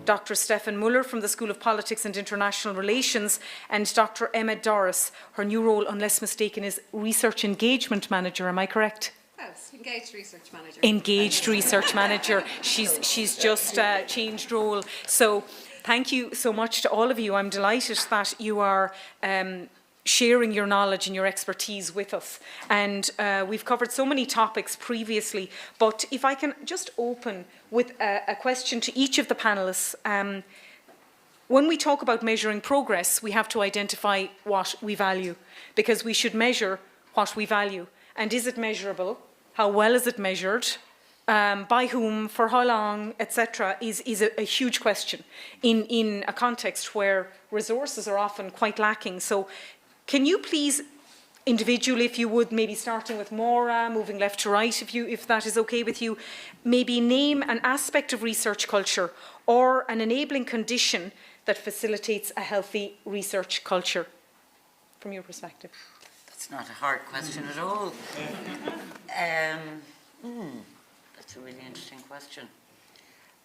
Dr. Stefan Müller from the School of Politics and International Relations, and Dr. Emma Dorris. Her new role, unless mistaken, is Research Engagement Manager. Am I correct? Yes, Engaged Research Manager. Engaged Research Manager. She's just changed role. So thank you so much to all of you. I'm delighted that you are sharing your knowledge and your expertise with us. And we've covered so many topics previously, but if I can just open with a question to each of the panellists. When we talk about measuring progress, we have to identify what we value, because we should measure what we value. And is it measurable? How well is it measured? By whom, for how long, etc., is a huge question in a context where resources are often quite lacking. So can you please, individually, if you would, maybe starting with Maura, moving left to right, if that is okay with you, maybe name an aspect of research culture or an enabling condition that facilitates a healthy research culture, from your perspective? That's not a hard question at all. That's a really interesting question.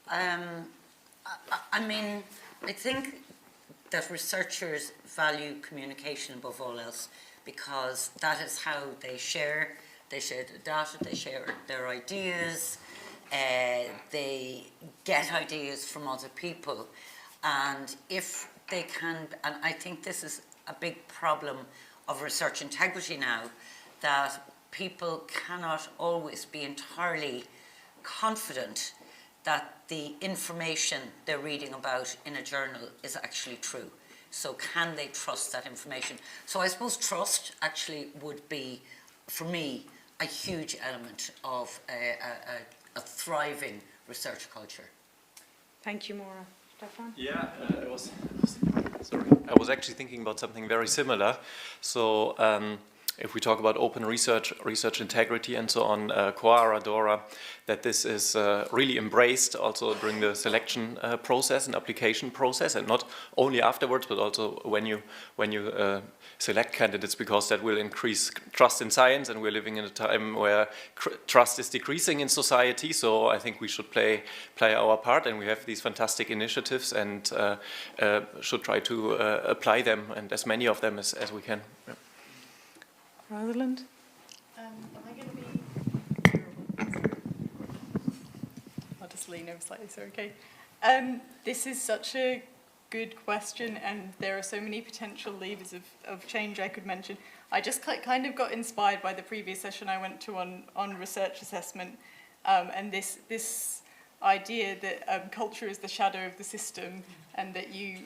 I mean, I think that researchers value communication above all else, because that is how they share the data, they share their ideas, they get ideas from other people. And if they can, and I think this is a big problem of research integrity now, that people cannot always be entirely confident that the information they're reading about in a journal is actually true. So can they trust that information? So I suppose trust actually would be, for me, a huge element of a thriving research culture. Thank you, Maura. Stefan? Yeah, I was actually thinking about something very similar. So if we talk about open research, research integrity and so on, Quora, Dora, that this is really embraced also during the selection process and application process, and not only afterwards, but also when you select candidates, because that will increase trust in science, and we're living in a time where trust is decreasing in society. So I think we should play our part, and we have these fantastic initiatives, and should try to apply them, and as many of them as we can. Yeah. Rosalind? Am I going to be... I'll just lean over slightly, so okay. This is such a good question, and there are so many potential levers of change I could mention. I just kind of got inspired by the previous session I went to on research assessment, and this idea that culture is the shadow of the system, and that you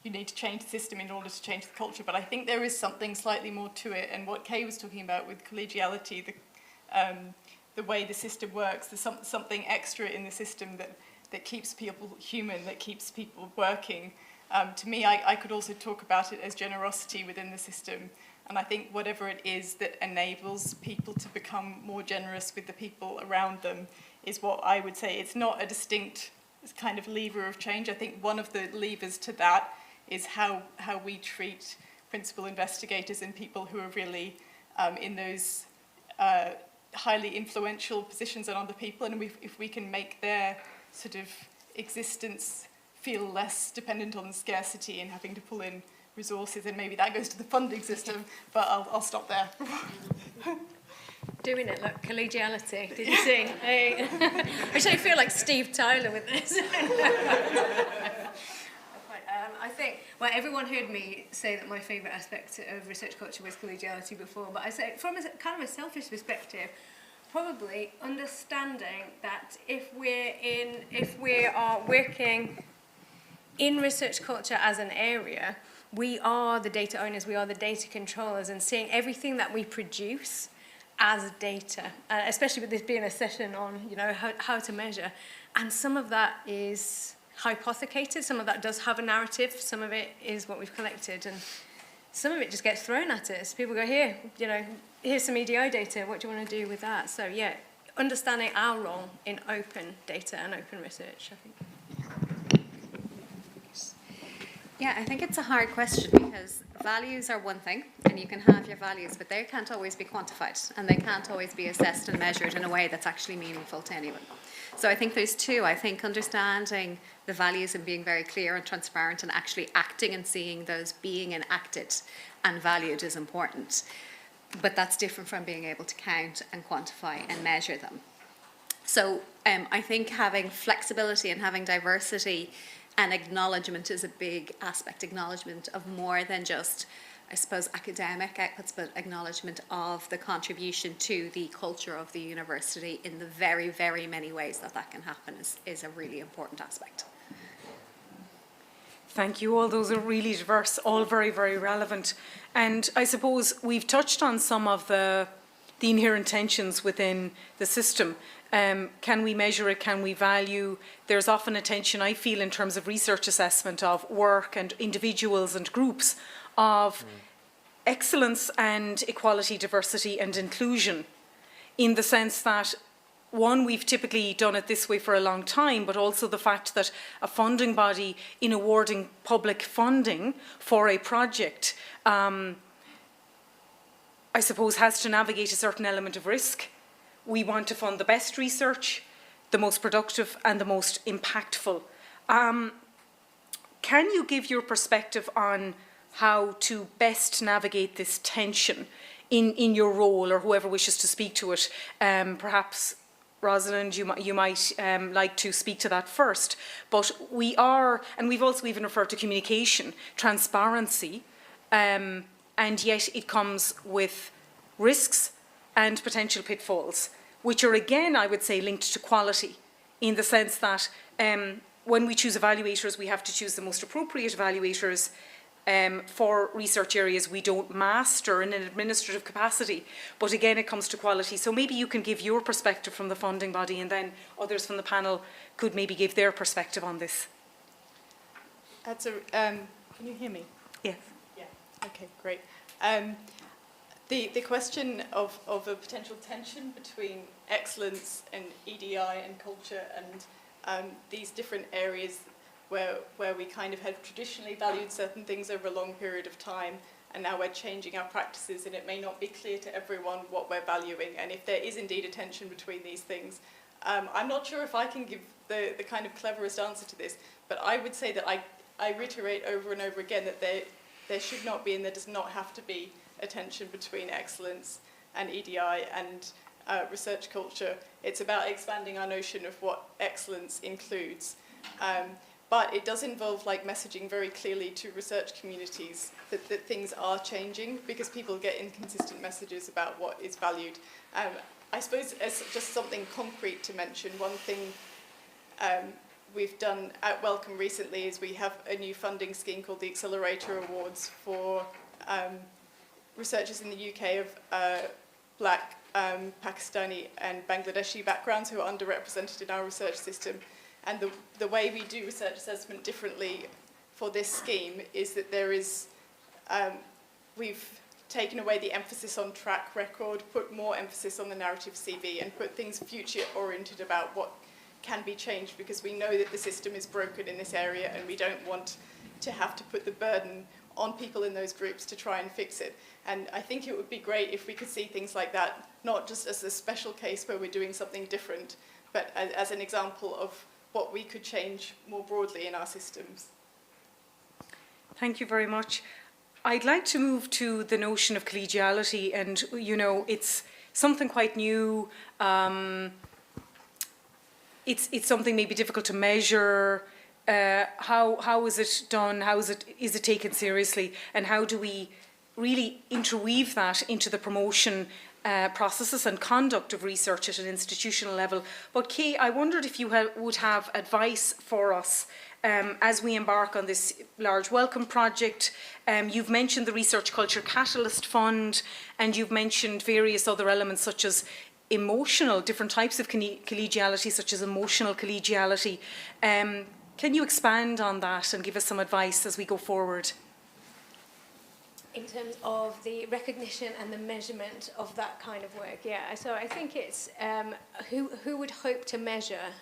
need to change the system in order to change the culture. But I think there is something slightly more to it, and what Kay was talking about with collegiality, the way the system works, there's something extra in the system that keeps people human, that keeps people working. To me, I could also talk about it as generosity within the system, and I think whatever it is that enables people to become more generous with the people around them is what I would say. It's not a distinct kind of lever of change. I think one of the levers to that is how we treat principal investigators and people who are really in those highly influential positions on other people, and if we can make their sort of existence feel less dependent on scarcity and having to pull in resources, and maybe that goes to the funding system, but I'll stop there. Doing it, look, collegiality, did you see? Hey. Actually, I feel like Steve Tyler with this. I think, well, everyone heard me say that my favourite aspect of research culture was collegiality before, but I say from a kind of a selfish perspective, probably understanding that if we are working in research culture as an area, we are the data owners, we are the data controllers, and seeing everything that we produce as data, especially with this being a session on, you know, how to measure, and some of that is hypothecated, some of that does have a narrative, some of it is what we've collected, and some of it just gets thrown at us. People go, here, you know, here's some EDI data, what do you want to do with that? So yeah, understanding our role in open data and open research, I think. Yeah, I think it's a hard question because values are one thing and you can have your values, but they can't always be quantified and they can't always be assessed and measured in a way that's actually meaningful to anyone. So I think there's two. I think understanding the values and being very clear and transparent and actually acting and seeing those being enacted and valued is important. But that's different from being able to count and quantify and measure them. So I think having flexibility and having diversity and acknowledgement is a big aspect, acknowledgement of more than just, I suppose, academic outputs, but acknowledgement of the contribution to the culture of the university in the very, very many ways that that can happen is a really important aspect. Thank you. All those are really diverse, all very, very relevant. And I suppose we've touched on some of the inherent tensions within the system. Can we measure it? Can we value? There's often a tension, I feel, in terms of research assessment of work and individuals and groups of excellence and equality, diversity and inclusion, in the sense that, one, we've typically done it this way for a long time, but also the fact that a funding body, in awarding public funding for a project, I suppose has to navigate a certain element of risk. We want to fund the best research, the most productive and the most impactful. Can you give your perspective on how to best navigate this tension in your role, or whoever wishes to speak to it? Perhaps Rosalind, you might like to speak to that first. But we are, and we've also even referred to communication, transparency, and yet it comes with risks and potential pitfalls, which are again, I would say, linked to quality, in the sense that when we choose evaluators, we have to choose the most appropriate evaluators for research areas we don't master in an administrative capacity. But again, it comes to quality. So maybe you can give your perspective from the funding body, and then others from the panel could maybe give their perspective on this. That's a, can you hear me? Yes. Yeah, okay, great. The question of a potential tension between excellence and EDI and culture and these different areas where we kind of have traditionally valued certain things over a long period of time, and now we're changing our practices, and it may not be clear to everyone what we're valuing, and if there is indeed a tension between these things. I'm not sure if I can give the kind of cleverest answer to this, but I would say that I reiterate over and over again that there should not be and there does not have to be a tension between excellence and EDI and research culture. It's about expanding our notion of what excellence includes. But it does involve messaging very clearly to research communities that things are changing, because people get inconsistent messages about what is valued. I suppose as just something concrete to mention, one thing we've done at Wellcome recently is we have a new funding scheme called the Accelerator Awards for researchers in the UK of Black, Pakistani and Bangladeshi backgrounds who are underrepresented in our research system. And the way we do research assessment differently for this scheme is that there is, we've taken away the emphasis on track record, put more emphasis on the narrative CV, and put things future-oriented about what can be changed, because we know that the system is broken in this area and we don't want to have to put the burden on people in those groups to try and fix it. And I think it would be great if we could see things like that, not just as a special case where we're doing something different, but as an example of what we could change more broadly in our systems. Thank you very much. I'd like to move to the notion of collegiality, and it's something quite new. It's something maybe difficult to measure. How is it done? Is it taken seriously? And how do we really interweave that into the promotion processes and conduct of research at an institutional level? But Kay, I wondered if you would have advice for us as we embark on this large Wellcome project. You've mentioned the Research Culture Catalyst Fund, and you've mentioned various other elements such as different types of collegiality, such as emotional collegiality. Can you expand on that and give us some advice as we go forward? In terms of the recognition and the measurement of that kind of work, yeah. So I think it's who would hope to measure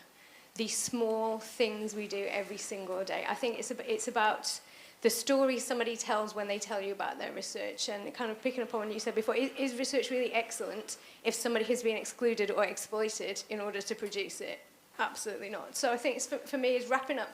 the small things we do every single day. I think it's about the story somebody tells when they tell you about their research, and kind of picking up on what you said before, is research really excellent if somebody has been excluded or exploited in order to produce it? Absolutely not. So I think it's, for me, is wrapping up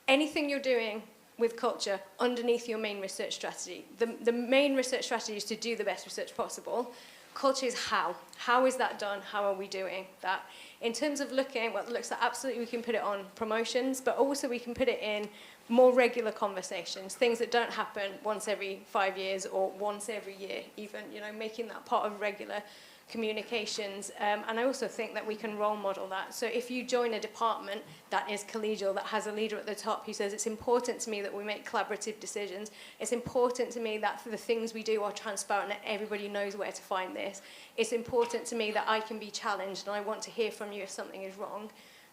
anything you're doing with culture underneath your main research strategy. The main research strategy is to do the best research possible. Culture is how. How is that done? How are we doing that? In terms of looking, well, it looks like absolutely we can put it on promotions, but also we can put it in more regular conversations, things that don't happen once every 5 years or once every year even, you know, making that part of regular communications. And I also think that we can role model that. So if you join a department that is collegial, that has a leader at the top who says, it's important to me that we make collaborative decisions, it's important to me that the things we do are transparent, that everybody knows where to find this, it's important to me that I can be challenged and I want to hear from you if something is wrong.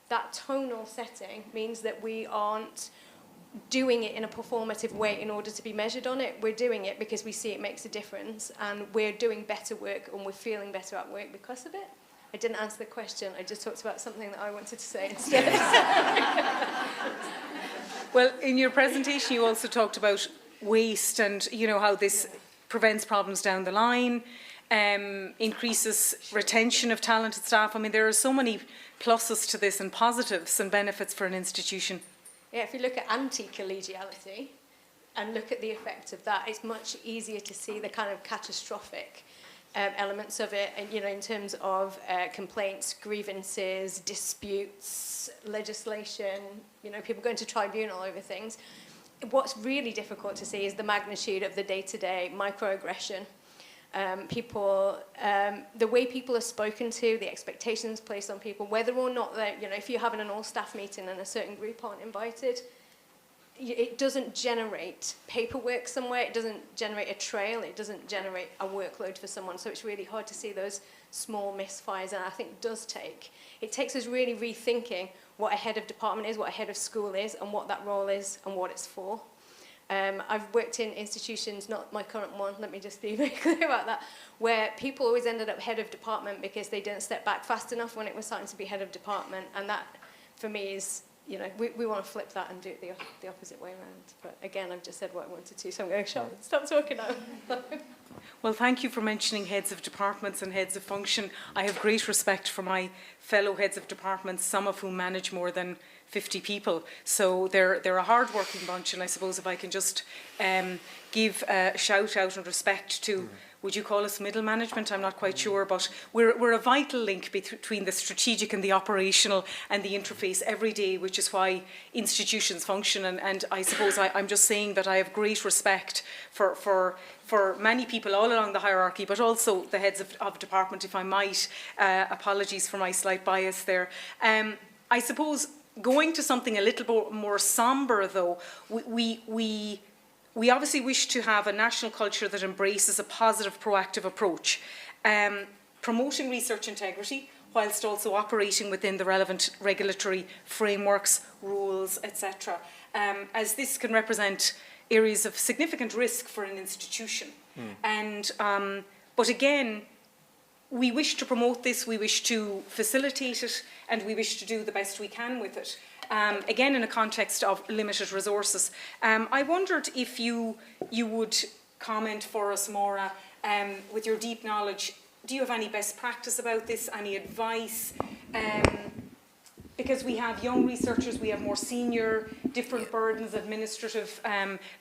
That tonal setting means that we aren't doing it in a performative way in order to be measured on it. We're doing it because we see it makes a difference, and we're doing better work and we're feeling better at work because of it. I didn't answer the question, I just talked about something that I wanted to say instead. Well, in your presentation you also talked about waste and, you know, how this prevents problems down the line, increases retention of talented staff. I mean, there are so many pluses to this and positives and benefits for an institution. Yeah, if you look at anti-collegiality and look at the effect of that, it's much easier to see the kind of catastrophic elements of it, and, you know, in terms of complaints, grievances, disputes, legislation, you know, people going to tribunal over things. What's really difficult to see is the magnitude of the day-to-day microaggression. The way people are spoken to, the expectations placed on people, whether or not they're, you know, if you're having an all-staff meeting and a certain group aren't invited, it doesn't generate paperwork somewhere, it doesn't generate a trail, it doesn't generate a workload for someone, so it's really hard to see those small misfires, and I think it takes us really rethinking what a head of department is, what a head of school is, and what that role is, and what it's for. I've worked in institutions, not my current one, let me just be very clear about that, where people always ended up head of department because they didn't step back fast enough when it was time to be head of department, and that, for me, is, you know, we want to flip that and do it the opposite way around. But again, I've just said what I wanted to, so I'm going to stop talking now. Well, thank you for mentioning heads of departments and heads of function. I have great respect for my fellow heads of departments, some of whom manage more than 50 people. So they're a hard-working bunch, and I suppose if I can just give a shout-out and respect to, would you call us middle management? I'm not quite sure, but we're a vital link between the strategic and the operational and the interface every day, which is why institutions function. And I suppose I'm just saying that I have great respect for many people all along the hierarchy, but also the heads of department, if I might. Apologies for my slight bias there. I suppose going to something a little more sombre, though, we obviously wish to have a national culture that embraces a positive, proactive approach, promoting research integrity, whilst also operating within the relevant regulatory frameworks, rules, etc., as this can represent areas of significant risk for an institution. But again, we wish to promote this, we wish to facilitate it, and we wish to do the best we can with it. Again, in a context of limited resources. I wondered if you would comment for us, Maura, with your deep knowledge, do you have any best practice about this, any advice? Because we have young researchers, we have more senior, different burdens, administrative,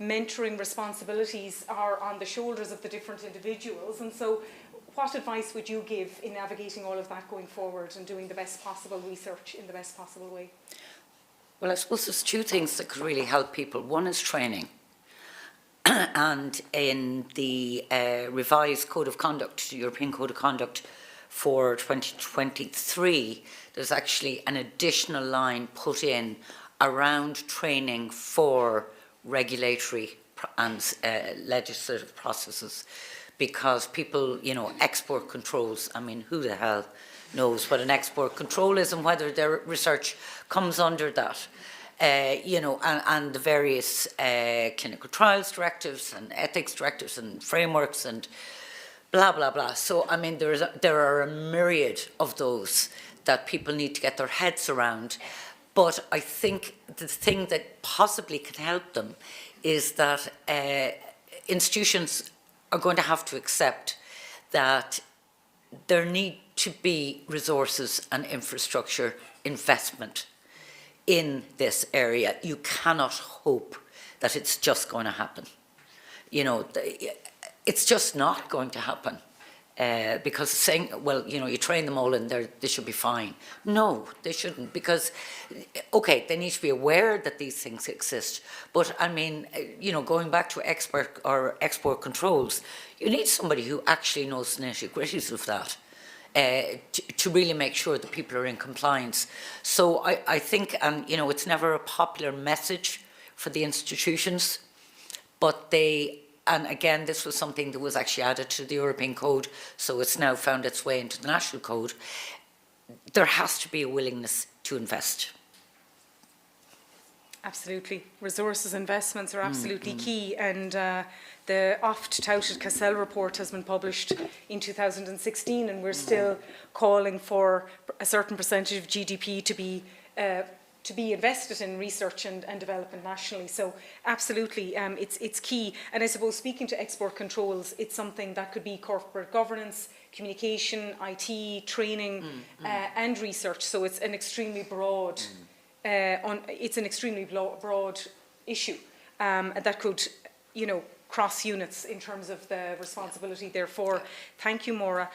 mentoring responsibilities are on the shoulders of the different individuals. And so what advice would you give in navigating all of that going forward and doing the best possible research in the best possible way? Well, I suppose there's two things that could really help people. One is training. And in the revised Code of Conduct, the European Code of Conduct for 2023, there's actually an additional line put in around training for regulatory and legislative processes. Because people, you know, export controls, I mean, who the hell knows what an export control is and whether their research comes under that. You know, and the various clinical trials directives and ethics directives and frameworks and blah, blah, blah. So, I mean, there are a myriad of those that people need to get their heads around. But I think the thing that possibly can help them is that institutions are going to have to accept that there need to be resources and infrastructure investment in this area. You cannot hope that it's just going to happen. You know, it's just not going to happen. Because saying, well, you know, you train them all and they should be fine. No, they shouldn't, because, okay, they need to be aware that these things exist. But I mean, you know, going back to export controls, you need somebody who actually knows the nitty-gritties of that to really make sure that people are in compliance. So I think, and you know, it's never a popular message for the institutions, but they, and again, this was something that was actually added to the European Code, so it's now found its way into the National Code. There has to be a willingness to invest. Absolutely. Resources investments are absolutely key, and the oft-touted Cassell report has been published in 2016, and we're still calling for a certain percentage of GDP to be invested in research and development nationally. So absolutely, it's key. And I suppose, speaking to export controls, it's something that could be corporate governance, communication, IT, training, and research. So it's an extremely broad, broad issue that could, you know, cross units in terms of the responsibility. Therefore, thank you, Maura.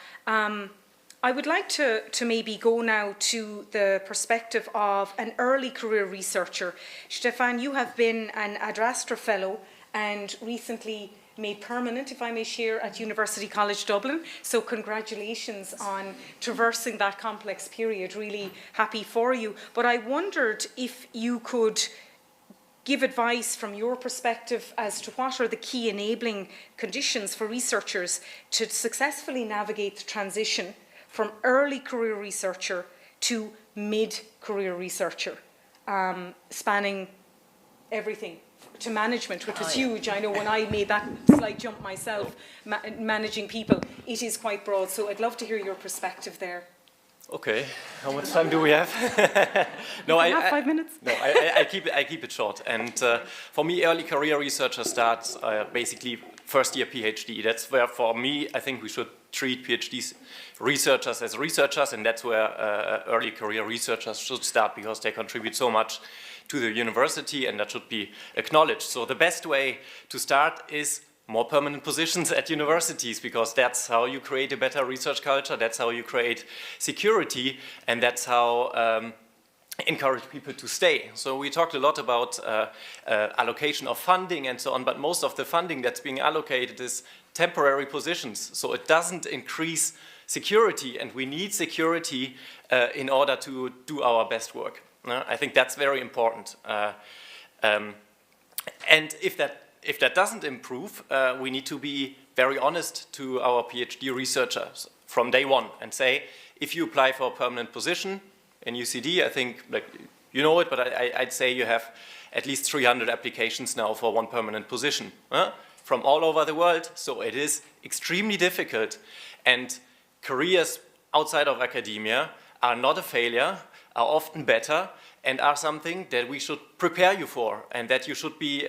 I would like to maybe go now to the perspective of an early career researcher. Stefan, you have been an Adrastra Fellow and recently made permanent, if I may share, at University College Dublin. So congratulations on traversing that complex period. Really happy for you. But I wondered if you could give advice from your perspective as to what are the key enabling conditions for researchers to successfully navigate the transition from early career researcher to mid-career researcher, spanning everything to management, which was huge. I know when I made that slight jump myself, managing people, it is quite broad. So I'd love to hear your perspective there. Okay, how much time do we have? No, I have 5 minutes. No, I keep it short. And for me, early career researcher starts basically first year PhD. That's where, for me, I think we should treat PhD researchers as researchers, and that's where early career researchers should start, because they contribute so much to the university, and that should be acknowledged. So the best way to start is more permanent positions at universities, because that's how you create a better research culture, that's how you create security, and that's how encourage people to stay. So we talked a lot about allocation of funding and so on, but most of the funding that's being allocated is temporary positions. So it doesn't increase security, and we need security in order to do our best work. I think that's very important. And if that doesn't improve, we need to be very honest to our PhD researchers from day one and say, if you apply for a permanent position in UCD, I think, like, you know it, but I'd say you have at least 300 applications now for one permanent position from all over the world. So it is extremely difficult, and careers outside of academia are not a failure, are often better, and are something that we should prepare you for and that you should be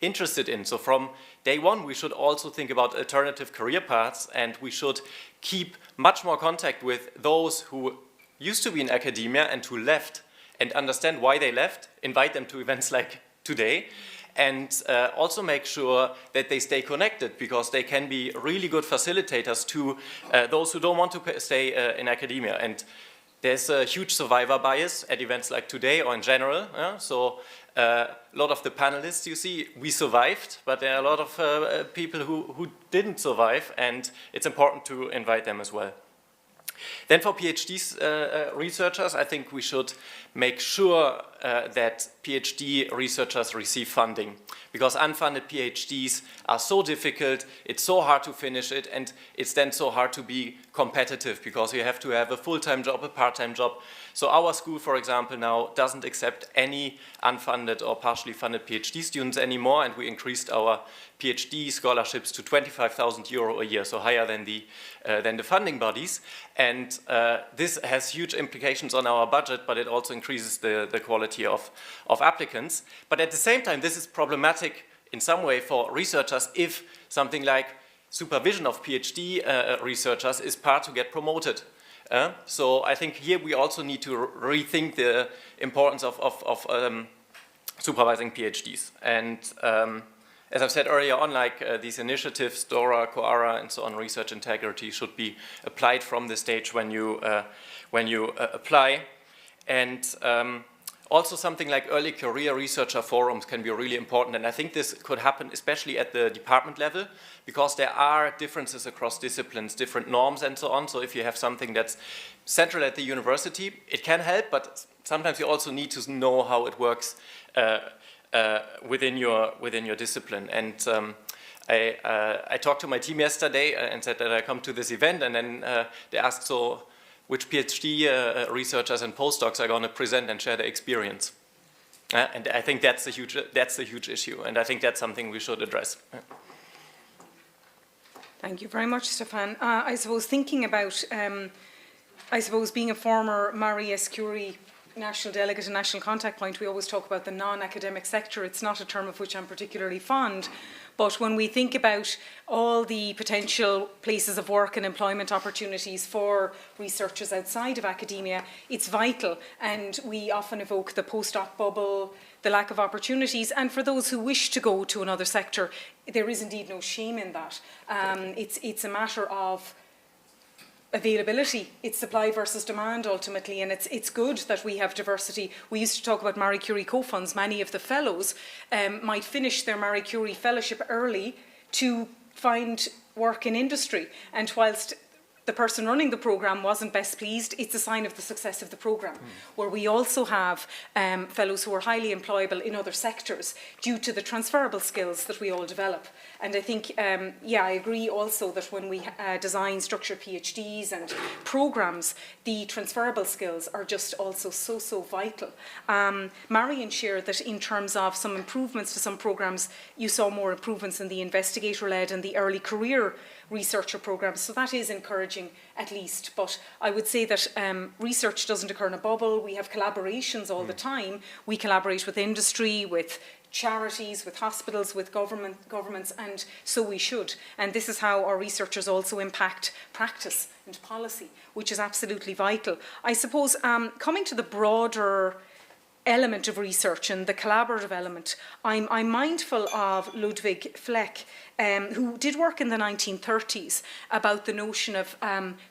interested in. So from day one, we should also think about alternative career paths, and we should keep much more contact with those who used to be in academia and who left, and understand why they left, invite them to events like today, and also make sure that they stay connected, because they can be really good facilitators to those who don't want to stay in academia. And there's a huge survivor bias at events like today, or in general. So a lot of the panelists you see, we survived, but there are a lot of people who didn't survive, and it's important to invite them as well. Then for PhD researchers, I think we should make sure that PhD researchers receive funding, because unfunded PhDs are so difficult, it's so hard to finish it, and it's then so hard to be competitive, because you have to have a full-time job, a part-time job. So our school, for example, now doesn't accept any unfunded or partially funded PhD students anymore, and we increased our PhD scholarships to €25,000 a year, so higher than the funding bodies. And this has huge implications on our budget, but it also increases the quality of applicants. But at the same time, this is problematic in some way for researchers if something like supervision of PhD researchers is part to get promoted. So I think here we also need to rethink the importance of supervising PhDs. And as I've said earlier on, like these initiatives, DORA, COARA, and so on, research integrity should be applied from the stage when you apply. And also something like early career researcher forums can be really important. And I think this could happen especially at the department level, because there are differences across disciplines, different norms and so on. So if you have something that's central at the university, it can help, but sometimes you also need to know how it works within your discipline. And I talked to my team yesterday and said that I come to this event, and then they asked, so which PhD researchers and postdocs are going to present and share their experience. And I think that's a huge issue, and I think that's something we should address. Thank you very much, Stefan. I suppose thinking about, being a former Marie S. Curie national delegate and national contact point, we always talk about the non-academic sector. It's not a term of which I'm particularly fond, but when we think about all the potential places of work and employment opportunities for researchers outside of academia, it's vital. And we often evoke the postdoc bubble, the lack of opportunities, and for those who wish to go to another sector, there is indeed no shame in that. It's a matter of availability. It's supply versus demand ultimately, and it's good that we have diversity. We used to talk about Marie Curie co-funds. Many of the fellows might finish their Marie Curie fellowship early to find work in industry, and whilst the person running the programme wasn't best pleased, it's a sign of the success of the programme, where we also have fellows who are highly employable in other sectors due to the transferable skills that we all develop. And I think, I agree also that when we design structured PhDs and programmes, the transferable skills are just also so vital. Marion shared that in terms of some improvements to some programmes, you saw more improvements in the investigator-led and the early career researcher programmes, so that is encouraging at least. But I would say that research doesn't occur in a bubble. We have collaborations all the time. We collaborate with industry, with charities, with hospitals, with governments, and so we should. And this is how our researchers also impact practice and policy, which is absolutely vital. I suppose coming to the broader element of research and the collaborative element, I'm mindful of Ludwig Fleck, who did work in the 1930s about the notion of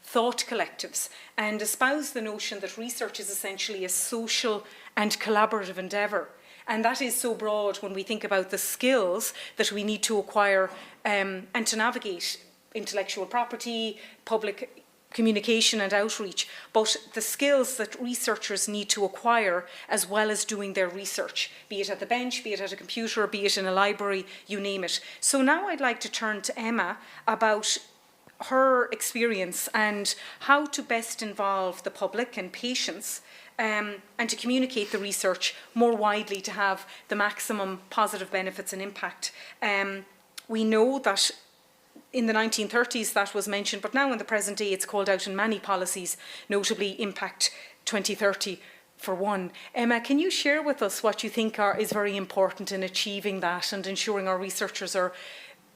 thought collectives and espoused the notion that research is essentially a social and collaborative endeavour. And that is so broad when we think about the skills that we need to acquire and to navigate intellectual property, public communication and outreach, but the skills that researchers need to acquire as well as doing their research, be it at the bench, be it at a computer, be it in a library, you name it. So now I'd like to turn to Emma about her experience and how to best involve the public and patients and to communicate the research more widely to have the maximum positive benefits and impact. We know that in the 1930s that was mentioned, but now in the present day it's called out in many policies, notably Impact 2030 for one. Emma, can you share with us what you think is very important in achieving that and ensuring our researchers are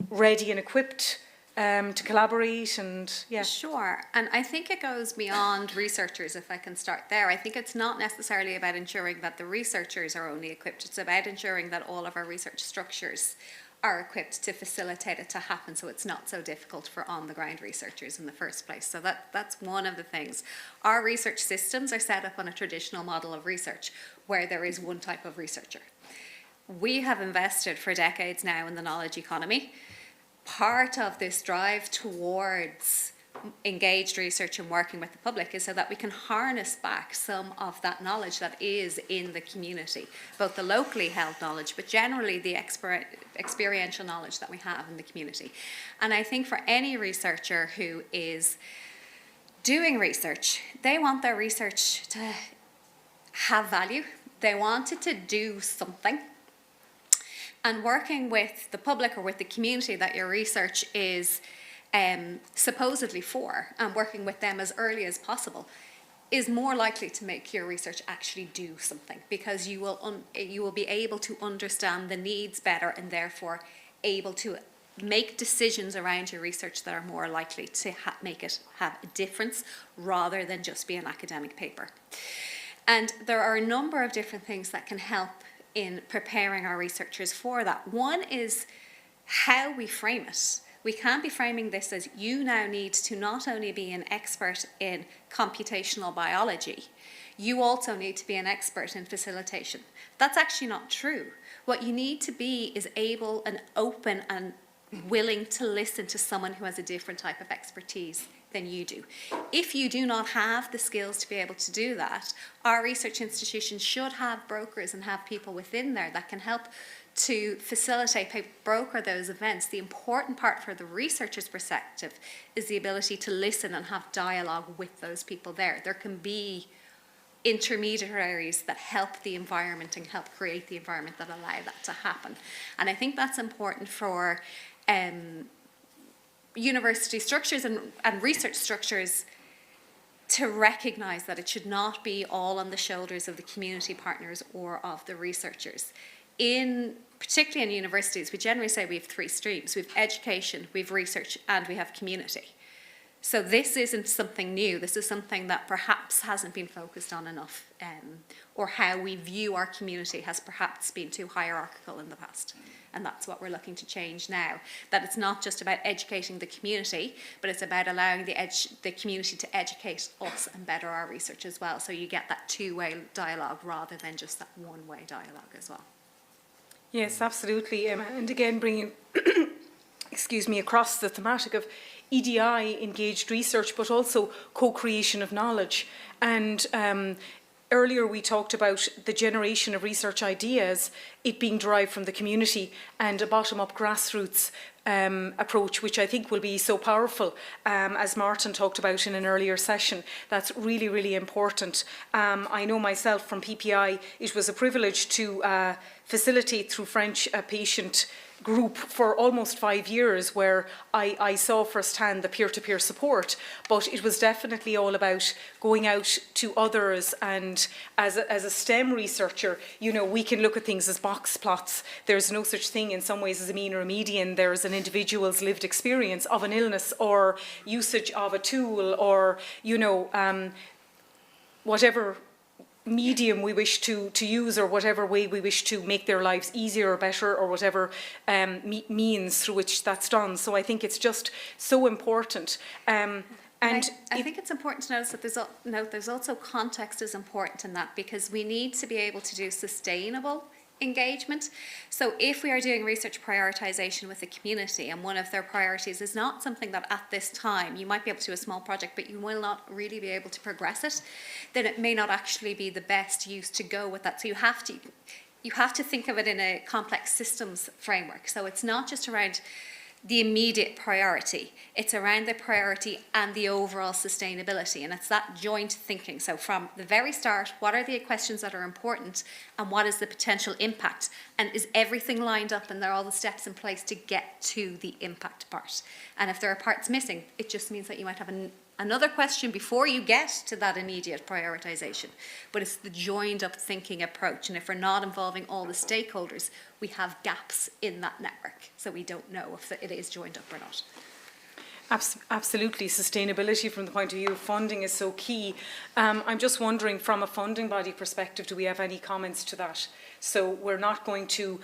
ready and equipped to collaborate and Sure, and I think it goes beyond researchers, if I can start there. I think it's not necessarily about ensuring that the researchers are only equipped, it's about ensuring that all of our research structures are equipped to facilitate it to happen so it's not so difficult for on-the-ground researchers in the first place. So that's one of the things. Our research systems are set up on a traditional model of research where there is one type of researcher. We have invested for decades now in the knowledge economy. Part of this drive towards engaged research and working with the public is so that we can harness back some of that knowledge that is in the community, both the locally held knowledge, but generally the experiential knowledge that we have in the community. And I think for any researcher who is doing research, they want their research to have value. They want it to do something. And working with the public or with the community that your research is supposedly for, and working with them as early as possible, is more likely to make your research actually do something, because you will be able to understand the needs better and therefore able to make decisions around your research that are more likely to make it have a difference rather than just be an academic paper. And there are a number of different things that can help in preparing our researchers for that. One is how we frame it. We can't be framing this as you now need to not only be an expert in computational biology, you also need to be an expert in facilitation. That's actually not true. What you need to be is able and open and willing to listen to someone who has a different type of expertise than you do. If you do not have the skills to be able to do that, our research institutions should have brokers and have people within there that can help to facilitate, broker those events. The important part for the researcher's perspective is the ability to listen and have dialogue with those people there. There can be intermediaries that help the environment and help create the environment that allow that to happen. And I think that's important for university structures and research structures to recognise that it should not be all on the shoulders of the community partners or of the researchers. Particularly in universities, we generally say we have three streams. We have education, we have research, and we have community. So this isn't something new. This is something that perhaps hasn't been focused on enough, or how we view our community has perhaps been too hierarchical in the past. And that's what we're looking to change now. That it's not just about educating the community, but it's about allowing the community to educate us and better our research as well. So you get that two-way dialogue rather than just that one-way dialogue as well. Yes, absolutely. And again, bringing, across the thematic of EDI, engaged research, but also co-creation of knowledge. And earlier we talked about the generation of research ideas, it being derived from the community, and a bottom-up grassroots approach, which I think will be so powerful, as Martin talked about in an earlier session. That's really, really important. I know myself from PPI, it was a privilege to facilitate through French a patient group for almost 5 years, where I saw firsthand the peer-to-peer support, but it was definitely all about going out to others. And as a STEM researcher, you know, we can look at things as box plots. There's no such thing in some ways as a mean or a median. There's an individual's lived experience of an illness or usage of a tool, or, you know, whatever medium we wish to use, or whatever way we wish to make their lives easier or better, or whatever means through which that's done. So I think it's just so important. And I think it's important to notice that there's also context is important in that, because we need to be able to do sustainable engagement. So if we are doing research prioritization with the community, and one of their priorities is not something that at this time you might be able to do a small project, but you will not really be able to progress it, then it may not actually be the best use to go with that. So you have to think of it in a complex systems framework. So it's not just around the immediate priority, it's around the priority and the overall sustainability, and it's that joint thinking. So from the very start, what are the questions that are important, and what is the potential impact, and is everything lined up, and there are all the steps in place to get to the impact part. And if there are parts missing, it just means that you might have another question before you get to that immediate prioritization. But it's the joined up thinking approach, and if we're not involving all the stakeholders, we have gaps in that network, so we don't know if it is joined up or not. Absolutely. Sustainability from the point of view of funding is so key. I'm just wondering, from a funding body perspective, do we have any comments to that? So we're not going to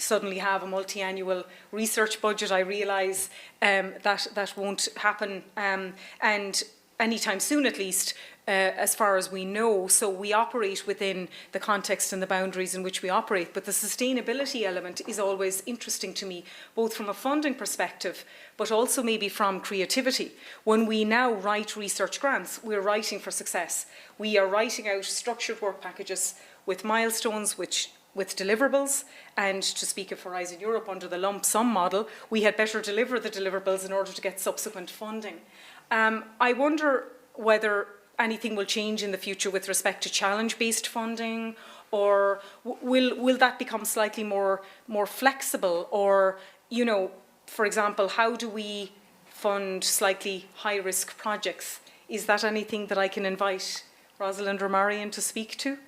suddenly have a multi-annual research budget. I realise that won't happen, and anytime soon at least. as far as we know. So we operate within the context and the boundaries in which we operate. But the sustainability element is always interesting to me, both from a funding perspective, but also maybe from creativity. When we now write research grants, we're writing for success. We are writing out structured work packages with milestones, with deliverables, and to speak of Horizon Europe under the lump sum model, we had better deliver the deliverables in order to get subsequent funding. I wonder whether anything will change in the future with respect to challenge-based funding, or will that become slightly more flexible? Or, you know, for example, how do we fund slightly high-risk projects? Is that anything that I can invite Rosalind or Marion to speak to?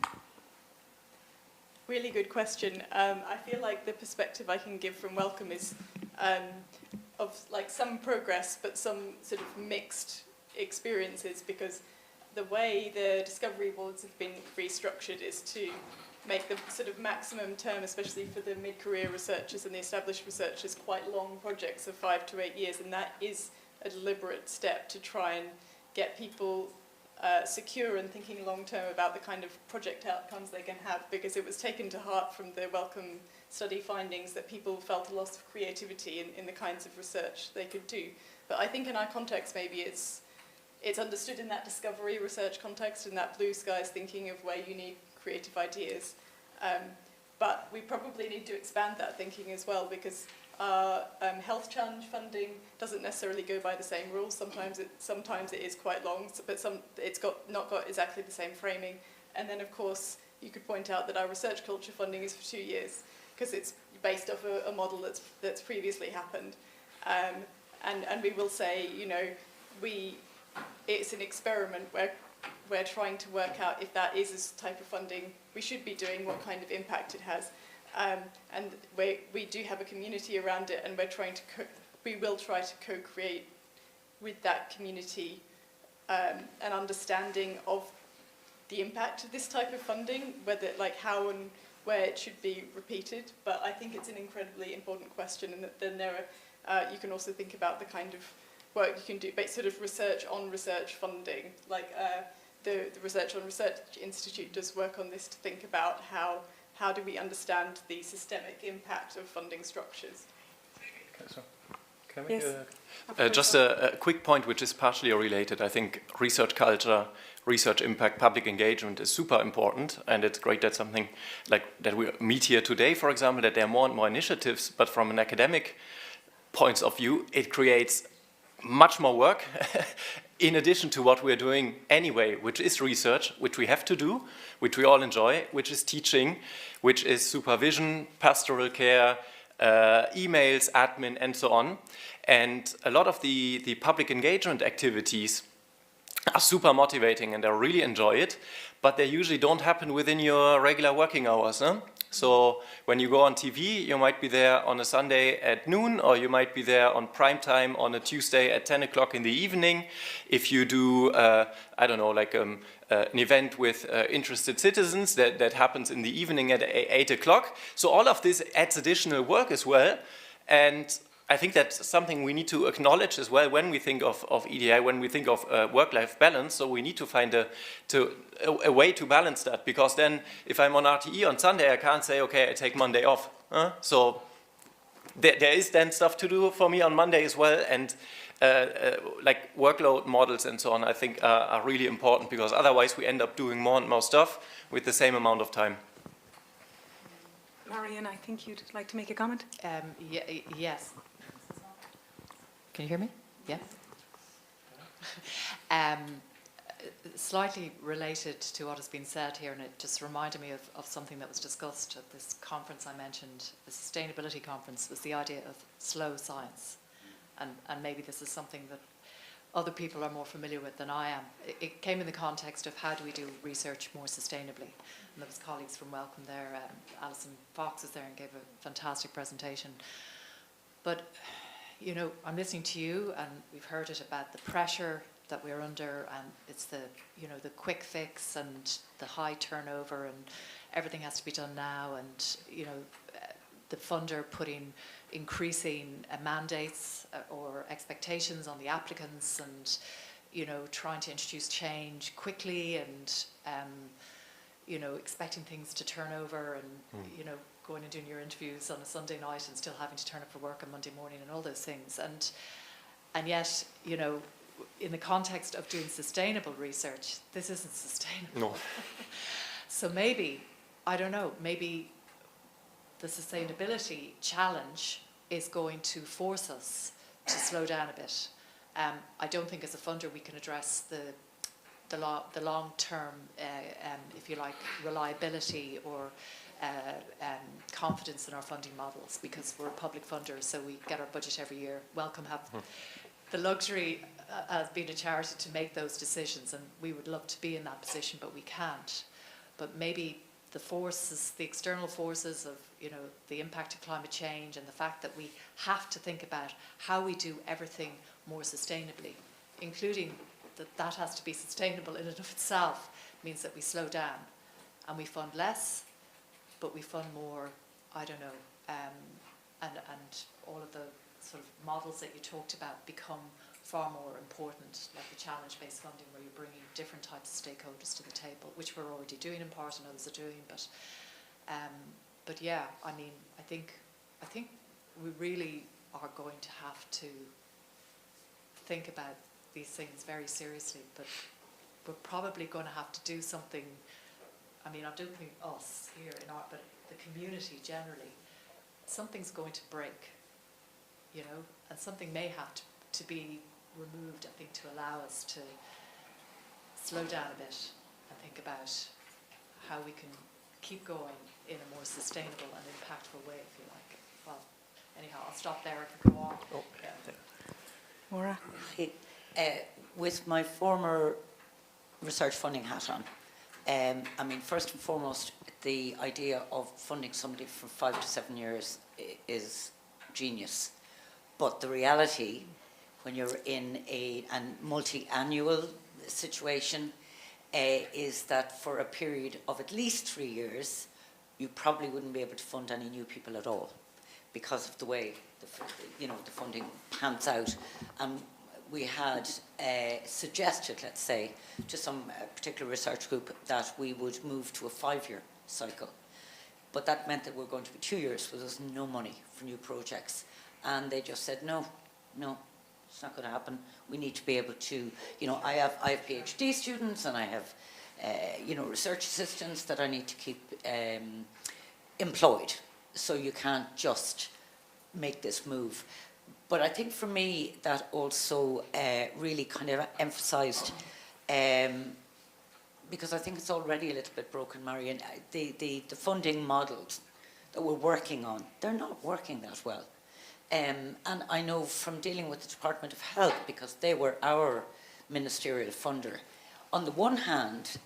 Really good question. I feel like the perspective I can give from Wellcome is of like some progress, but some sort of mixed experiences, because the way the discovery awards have been restructured is to make the sort of maximum term, especially for the mid-career researchers and the established researchers, quite long projects of 5 to 8 years, and that is a deliberate step to try and get people secure and thinking long-term about the kind of project outcomes they can have, because it was taken to heart from the Wellcome study findings that people felt a loss of creativity in the kinds of research they could do. But I think in our context, maybe it's understood in that discovery research context, in that blue skies thinking of where you need creative ideas. But we probably need to expand that thinking as well, because our health challenge funding doesn't necessarily go by the same rules. Sometimes it is quite long, but it's not got exactly the same framing. And then, of course, you could point out that our research culture funding is for 2 years, because it's based off a model that's previously happened. And we will say, you know, it's an experiment where we're trying to work out if that is this type of funding we should be doing, what kind of impact it has. And we do have a community around it, and we will try to co-create with that community an understanding of the impact of this type of funding, whether, like, how and where it should be repeated. But I think it's an incredibly important question, and that then you can also think about the kind of work you can do, sort of research on research funding, like the Research on Research Institute does work on this to think about how do we understand the systemic impact of funding structures. Okay, so can I make just a quick point which is partially related. I think research culture, research impact, public engagement is super important, and it's great that something like that we meet here today, for example, that there are more and more initiatives, but from an academic point of view, it creates much more work in addition to what we're doing anyway, which is research, which we have to do, which we all enjoy, which is teaching, which is supervision, pastoral care, emails, admin, and so on. And a lot of the public engagement activities are super motivating, and I really enjoy it, but they usually don't happen within your regular working hours. Huh? So when you go on TV, you might be there on a Sunday at noon, or you might be there on prime time on a Tuesday at 10 o'clock in the evening. If you do, I don't know, like an event with interested citizens, that happens in the evening at 8 o'clock. So all of this adds additional work as well. And I think that's something we need to acknowledge as well when we think of EDI, when we think of work-life balance. So we need to find a way to balance that, because then if I'm on RTE on Sunday, I can't say, okay, I take Monday off. So there is then stuff to do for me on Monday as well, and like workload models and so on, I think are really important, because otherwise we end up doing more and more stuff with the same amount of time. Marion, I think you'd like to make a comment? Yes. Can you hear me? Yeah. Slightly related to what has been said here, and it just reminded me of something that was discussed at this conference I mentioned, the sustainability conference, was the idea of slow science. And maybe this is something that other people are more familiar with than I am. It came in the context of how do we do research more sustainably. And there was colleagues from Wellcome there, Alison Fox was there and gave a fantastic presentation. But, you know, I'm listening to you, and we've heard it about the pressure that we're under, and it's the, you know, the quick fix and the high turnover, and everything has to be done now, and, you know, the funder putting increasing mandates or expectations on the applicants, and you know, trying to introduce change quickly and, you know, expecting things to turn over and, you know, going and doing your interviews on a Sunday night and still having to turn up for work on Monday morning and all those things. And yet, you know, in the context of doing sustainable research, this isn't sustainable. No. So maybe, I don't know, maybe the sustainability challenge is going to force us to slow down a bit. I don't think as a funder we can address the long-term, if you like, reliability or confidence in our funding models, because we're a public funder, so we get our budget every year. Wellcome have the luxury as being a charity to make those decisions, and we would love to be in that position, but we can't. But maybe the forces, the external forces of, you know, the impact of climate change and the fact that we have to think about how we do everything more sustainably, including that has to be sustainable in and of itself, means that we slow down and we fund less, but we fund more, I don't know, and all of the sort of models that you talked about become far more important, like the challenge-based funding, where you're bringing different types of stakeholders to the table, which we're already doing in part and others are doing. But yeah, I mean, I think we really are going to have to think about these things very seriously. But we're probably going to have to do something. I mean, I don't think us here in art, but the community generally, something's going to break, you know, and something may have to be removed, I think, to allow us to slow down a bit and think about how we can keep going in a more sustainable and impactful way, if you like. Well, anyhow, I'll stop there. I can go on. Oh. Yeah. Maura? With my former research funding hat on, I mean, first and foremost, the idea of funding somebody for 5 to 7 years is genius. But the reality, when you're in a multi-annual situation, is that for a period of at least 3 years, you probably wouldn't be able to fund any new people at all, because of the way the funding pans out. We had suggested, let's say, to some particular research group that we would move to a 5-year cycle. But that meant that we're going to be 2 years, so there's no money for new projects. And they just said, no, it's not going to happen. We need to be able to, you know, I have PhD students and I have, research assistants that I need to keep employed. So you can't just make this move. But I think for me, that also really kind of emphasised, because I think it's already a little bit broken, Marion, the funding models that we're working on, they're not working that well. And I know from dealing with the Department of Health, because they were our ministerial funder, on the one hand,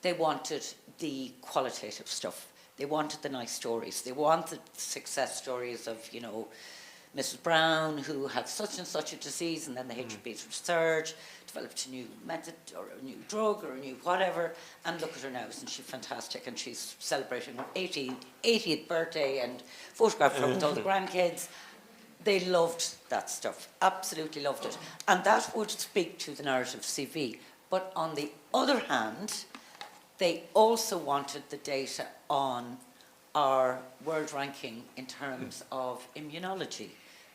they wanted the qualitative stuff. They wanted the nice stories. They wanted success stories of, you know, Mrs. Brown, who had such and such a disease, and then the HP's research, developed a new method or a new drug or a new whatever, and look at her now, isn't she fantastic? And she's celebrating her 80th birthday and photographed her with all the grandkids. They loved that stuff, absolutely loved it. And that would speak to the narrative CV. But on the other hand, they also wanted the data on our world ranking in terms of immunology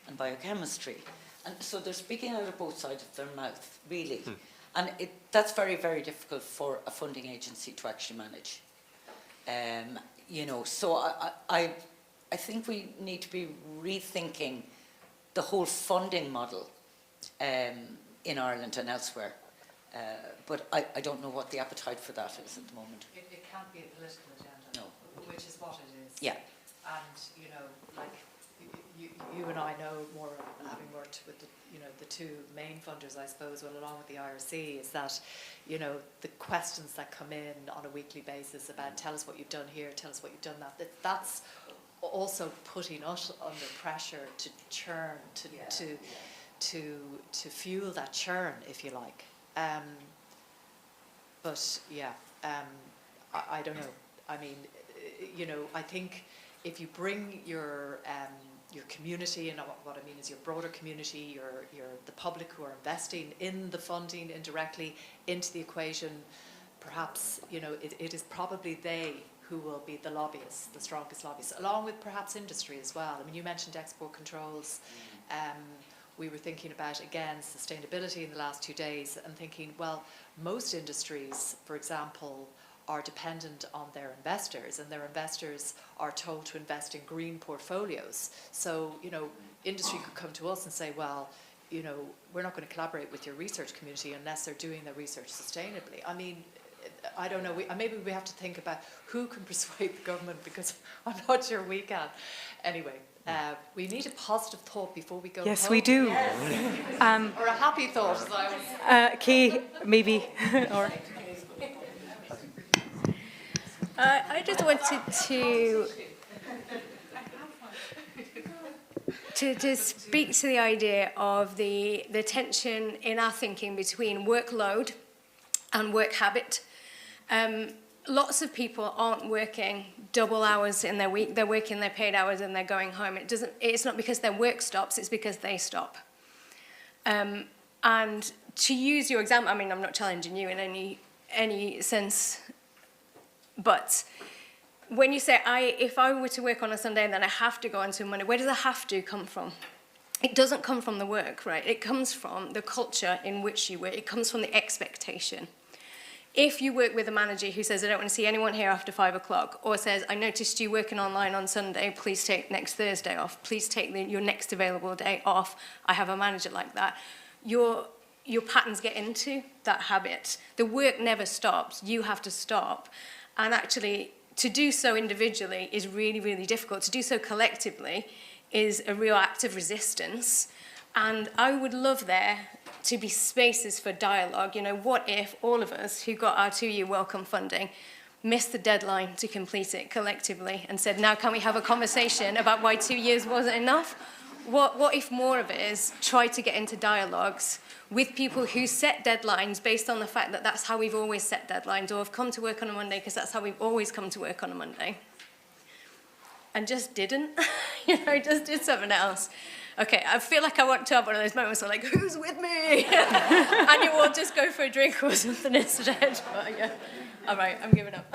and biochemistry. And so they're speaking out of both sides of their mouth, really. And that's very, very difficult for a funding agency to actually manage. So I think we need to be rethinking the whole funding model in Ireland and elsewhere. But I don't know what the appetite for that is at the moment. It can't be a political agenda. No. Which is what it is. Yeah. And, you know, like you and I know more, having worked with the two main funders, I suppose, well, along with the IRC, is that, you know, the questions that come in on a weekly basis about tell us what you've done here, tell us what you've done that's also putting us under pressure to churn, to fuel that churn, if you like. But yeah, I don't know. I mean, you know, I think if you bring your your community, and what I mean is your broader community, the public who are investing in the funding indirectly into the equation. Perhaps, you know, it is probably they who will be the lobbyists, the strongest lobbyists, along with perhaps industry as well. I mean, you mentioned export controls. We were thinking about, again, sustainability in the last 2 days and thinking, well, most industries, for example, are dependent on their investors, and their investors are told to invest in green portfolios. So, you know, industry could come to us and say, well, you know, we're not going to collaborate with your research community unless they're doing their research sustainably. I mean, I don't know, maybe we have to think about who can persuade the government, because I'm not sure we can. Anyway, we need a positive thought before we go home. Yes, we do. Yes. Or a happy thought, as I was... Kay, maybe. Or I just wanted to speak to the idea of the tension in our thinking between workload and work habit. Lots of people aren't working double hours in their week. They're working their paid hours and they're going home. It's not because their work stops, it's because they stop. And to use your example, I mean, I'm not challenging you in any sense, but when you say, if I were to work on a Sunday and then I have to go on to Monday, where does the have to come from? It doesn't come from the work, right? It comes from the culture in which you work. It comes from the expectation. If you work with a manager who says, I don't want to see anyone here after 5 o'clock, or says, I noticed you working online on Sunday, please take next Thursday off, please take your next available day off, I have a manager like that, your patterns get into that habit. The work never stops, you have to stop. And actually, to do so individually is really, really difficult. To do so collectively is a real act of resistance. And I would love there to be spaces for dialogue. You know, what if all of us who got our 2-year Wellcome funding missed the deadline to complete it collectively and said, now can we have a conversation about why 2 years wasn't enough? What if more of it is try to get into dialogues with people who set deadlines based on the fact that that's how we've always set deadlines, or have come to work on a Monday because that's how we've always come to work on a Monday, and just didn't, you know, just did something else. Okay, I feel like I want to have one of those moments where, like, who's with me? And you all just go for a drink or something instead. But yeah, all right, I'm giving up.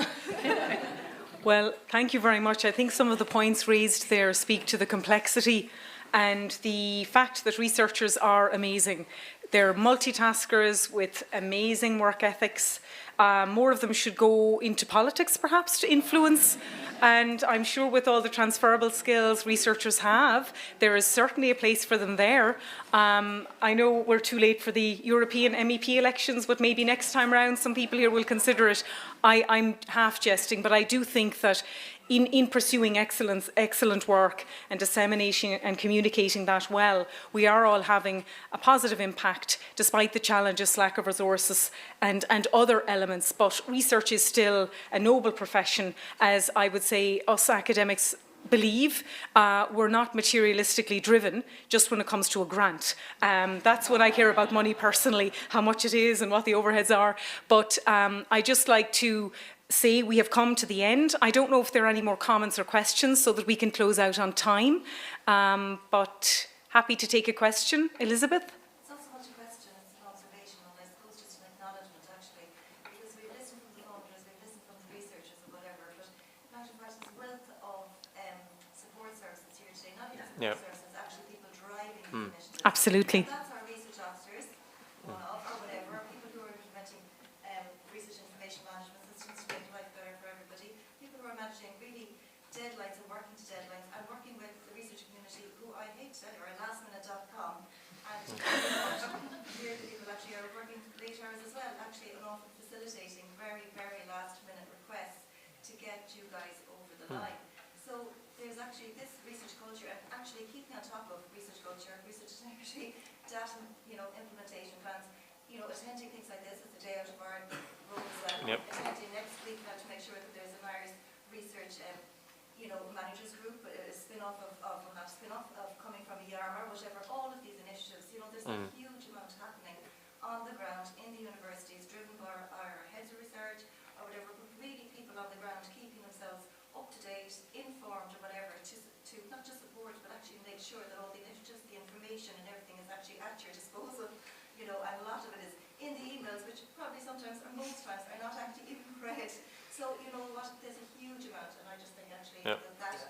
Well, thank you very much. I think some of the points raised there speak to the complexity and the fact that researchers are amazing. They're multitaskers with amazing work ethics. More of them should go into politics, perhaps, to influence. And I'm sure with all the transferable skills researchers have, there is certainly a place for them there. I know we're too late for the European MEP elections, but maybe next time round some people here will consider it. I'm half jesting, but I do think that in pursuing excellent work and disseminating and communicating that well, we are all having a positive impact despite the challenges, lack of resources and other elements. But research is still a noble profession, as I would say us academics believe. We're not materialistically driven just when it comes to a grant. That's when I hear about money personally, how much it is and what the overheads are. But I just like to say we have come to the end. I don't know if there are any more comments or questions so that we can close out on time, but happy to take a question. Elizabeth? It's not so much a question, it's an observation, and I suppose just an acknowledgement actually, because we've listened from the funders, we've listened from the researchers or whatever, but in actual fact there's a wealth of support services here today, not even support services, actually people driving these initiatives. Absolutely. And that's our research officers, one of, or whatever, people who are implementing research information management systems to make life better for everybody, people who are managing really deadlines and working to deadlines, and working with the research community, who I hate to tell you are lastminute.com, and here the people actually are working late hours as well, actually, and often facilitating very, very last minute requests to get you guys over the line. So there's actually this research culture, and actually keeping on top of research culture, research integrity, data, you know, implementation plans, you know, attending things like this is a day out of our roles. Attending next week to make sure that there's an Irish research, you know, managers group, a spin-off of not a spin-off of coming from a YARM or whatever. All of these initiatives, you know, there's a huge amount happening on the ground in the universities, driven by our heads of research or whatever, but really people on the ground keeping themselves up to date, informed or whatever, to not just support, but actually make sure that all the literature, the information and everything is actually at your disposal, you know, and a lot of it is in the emails, which probably sometimes, or most times, are not actually even read. So, you know what, there's a huge amount, and I just think actually that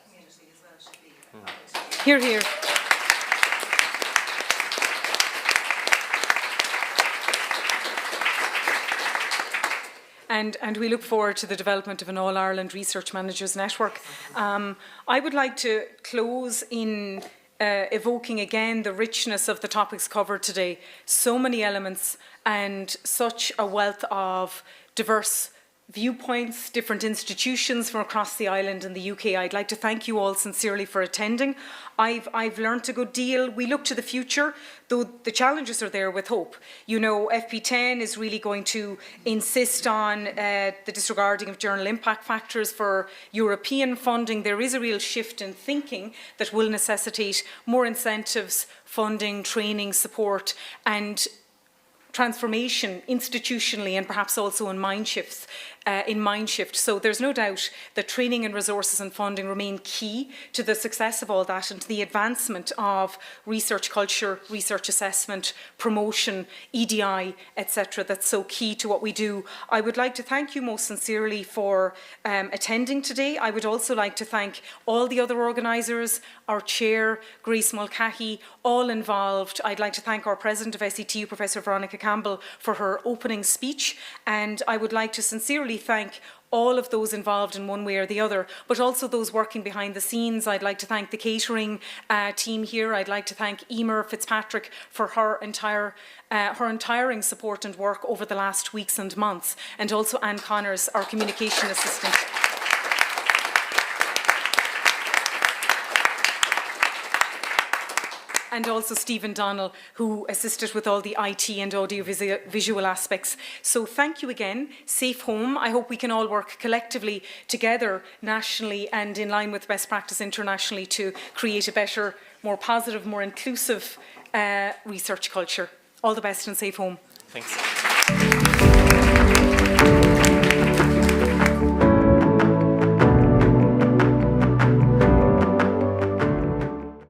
community as well should be a part of it. Hear, hear. And we look forward to the development of an All-Ireland Research Managers Network. I would like to close in evoking again the richness of the topics covered today. So many elements and such a wealth of diverse viewpoints, different institutions from across the island and the UK. I'd like to thank you all sincerely for attending. I've learnt a good deal. We look to the future, though the challenges are there with hope. You know, FP10 is really going to insist on the disregarding of journal impact factors for European funding. There is a real shift in thinking that will necessitate more incentives, funding, training, support, and transformation institutionally and perhaps also in mind shifts. So there's no doubt that training and resources and funding remain key to the success of all that and to the advancement of research culture, research assessment, promotion, EDI, etc. That's so key to what we do. I would like to thank you most sincerely for attending today. I would also like to thank all the other organisers, our chair, Grace Mulcahy, all involved. I'd like to thank our president of SETU, Professor Veronica Campbell, for her opening speech, and I would like to sincerely thank all of those involved in one way or the other, but also those working behind the scenes. I'd like to thank the catering team here. I'd like to thank Emer Fitzpatrick for her untiring support and work over the last weeks and months, and also Anne Connors, our communication assistant. And also Stephen Donnell, who assisted with all the IT and audio-visual aspects. So thank you again. Safe home. I hope we can all work collectively together nationally and in line with best practice internationally to create a better, more positive, more inclusive research culture. All the best and safe home. Thanks.